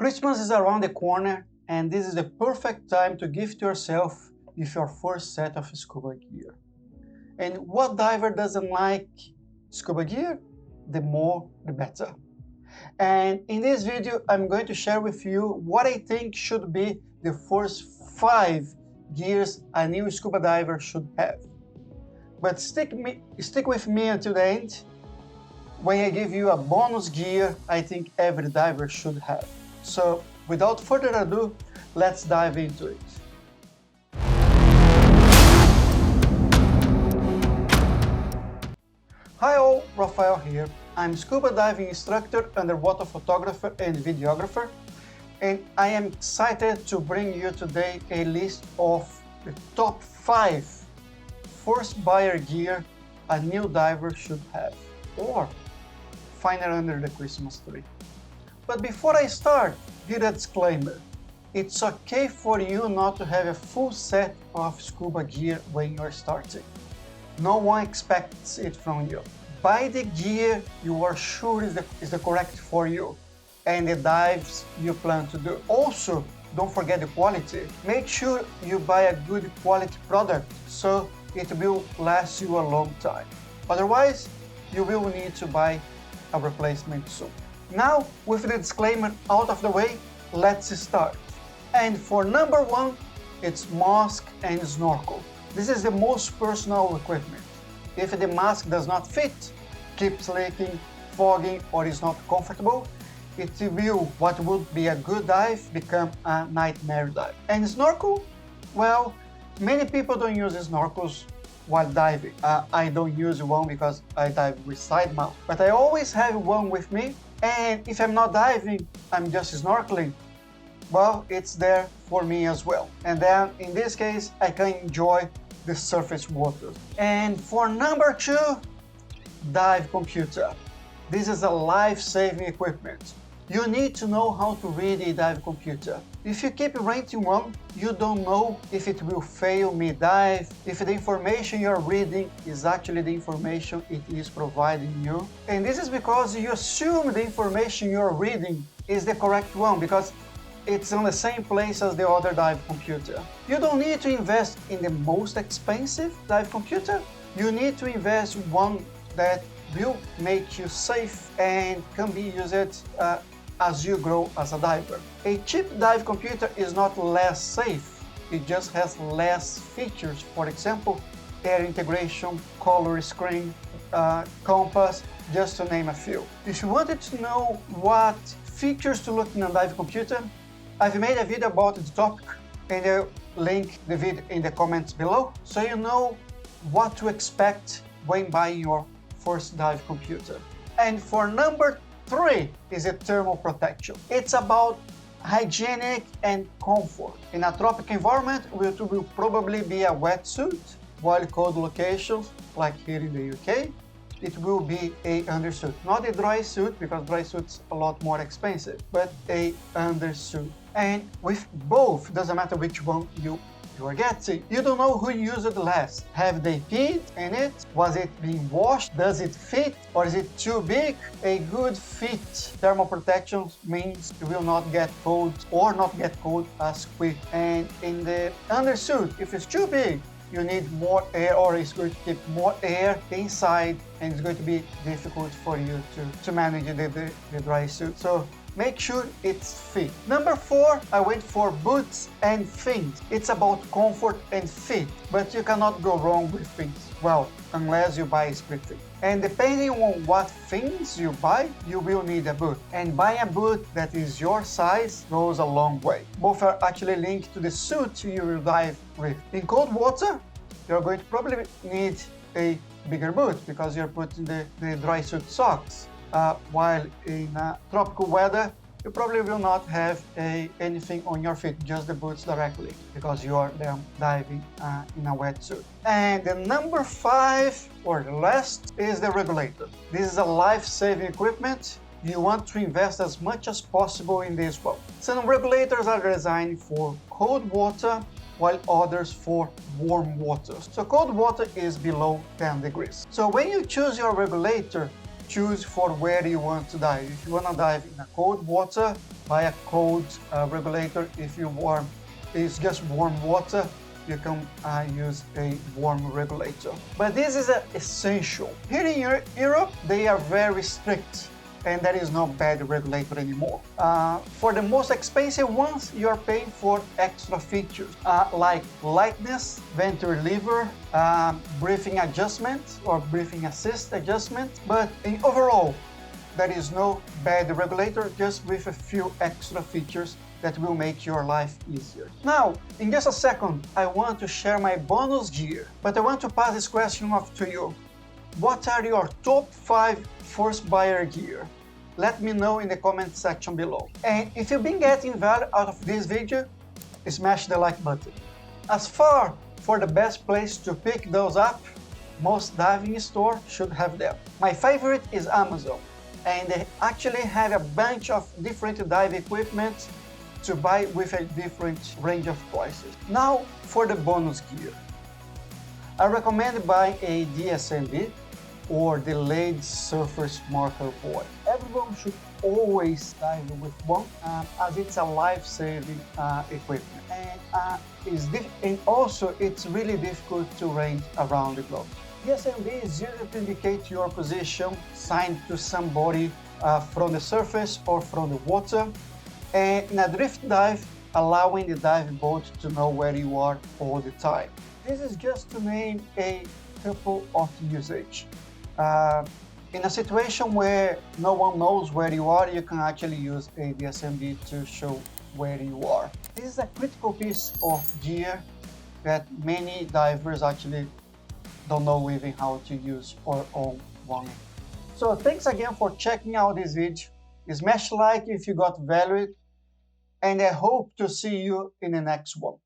Christmas is around the corner, and this is the perfect time to gift yourself with your first set of scuba gear. And what diver doesn't like scuba gear? The more, the better. And in this video, I'm going to share with you what I think should be the first 5 gears a new scuba diver should have. But stick with me until the end when I give you a bonus gear I think every diver should have. So without further ado, let's dive into it. Hi all, Rafael here. I'm scuba diving instructor, underwater photographer and videographer, and I am excited to bring you today a list of the top 5 first buyer gear a new diver should have, or find it under the Christmas tree. But before I start, here a disclaimer. It's okay for you not to have a full set of scuba gear when you're starting. No one expects it from you. Buy the gear you are sure is the correct for you and the dives you plan to do. Also, don't forget the quality. Make sure you buy a good quality product so it will last you a long time. Otherwise, you will need to buy a replacement soon. Now, with the disclaimer out of the way, let's start. And for number 1, it's mask and snorkel. This is the most personal equipment. If the mask does not fit, keeps leaking, fogging, or is not comfortable, it will, what would be a good dive, become a nightmare dive. And snorkel? Well, many people don't use snorkels while diving. I don't use one because I dive with side mount, but I always have one with me, and if I'm not diving, I'm just snorkeling, well, it's there for me as well. And then in this case, I can enjoy the surface water. And for number 2, dive computer. This is a life-saving equipment. You need to know how to read a dive computer. If you keep renting one, you don't know if it will fail mid-dive, if the information you're reading is actually the information it is providing you. And this is because you assume the information you're reading is the correct one because it's on the same place as the other dive computer. You don't need to invest in the most expensive dive computer. You need to invest in one that will make you safe and can be used as you grow as a diver. A cheap dive computer is not less safe, it just has less features. For example, air integration, color screen, compass, just to name a few. If you wanted to know what features to look in a dive computer, I've made a video about the topic and I'll link the video in the comments below so you know what to expect when buying your first dive computer. And for number 3 is a thermal protection. It's about hygienic and comfort. In a tropical environment, it will probably be a wetsuit, while cold locations, like here in the UK, it will be a undersuit. Not a dry suit, because dry suit's a lot more expensive, but a undersuit. And with both, doesn't matter which one you are getting, you don't know who used it last. Have they peed in it? Was it being washed? Does it fit? Or is it too big? A good fit thermal protection means you will not get cold or not get cold as quick. And in the undersuit, if it's too big, you need more air, or it's going to keep more air inside, and it's going to be difficult for you to manage the dry suit. So make sure it's fit. Number 4, I went for boots and fins. It's about comfort and fit, but you cannot go wrong with fins. Well, unless you buy a split fin. And depending on what fins you buy, you will need a boot. And buying a boot that is your size goes a long way. Both are actually linked to the suit you will dive with. In cold water, you're going to probably need a bigger boot because you're putting the dry suit socks. While in tropical weather, you probably will not have anything on your feet, just the boots directly, because you are diving in a wetsuit. And the number 5, or the last, is the regulator. This is a life-saving equipment. You want to invest as much as possible in this one. Some regulators are designed for cold water, while others for warm water. So cold water is below 10 degrees. So when you choose your regulator, choose for where you want to dive. If you want to dive in a cold water, buy a cold regulator. If it's just warm water, you can use a warm regulator. But this is essential. Here in Europe, they are very strict, and there is no bad regulator anymore. For the most expensive ones, you are paying for extra features like lightness, vent reliever, breathing adjustment or breathing assist adjustment. But overall, there is no bad regulator, just with a few extra features that will make your life easier. Now, in just a second, I want to share my bonus gear, but I want to pass this question off to you. What are your top 5 first buyer gear? Let me know in the comment section below. And if you've been getting value out of this video, smash the like button. As for the best place to pick those up, most diving stores should have them. My favorite is Amazon, and they actually have a bunch of different dive equipment to buy with a different range of prices. Now for the bonus gear. I recommend buying a DSMB or delayed surface marker buoy. Everyone should always dive with one as it's a life-saving equipment. And also it's really difficult to range around the globe. DSMB is used to indicate your position, signed to somebody from the surface or from the water, and in a drift dive, allowing the dive boat to know where you are all the time. This is just to name a couple of usage. In a situation where no one knows where you are, you can actually use a DSMB to show where you are. This is a critical piece of gear that many divers actually don't know even how to use or own one. So thanks again for checking out this video. Smash like if you got value, and I hope to see you in the next one.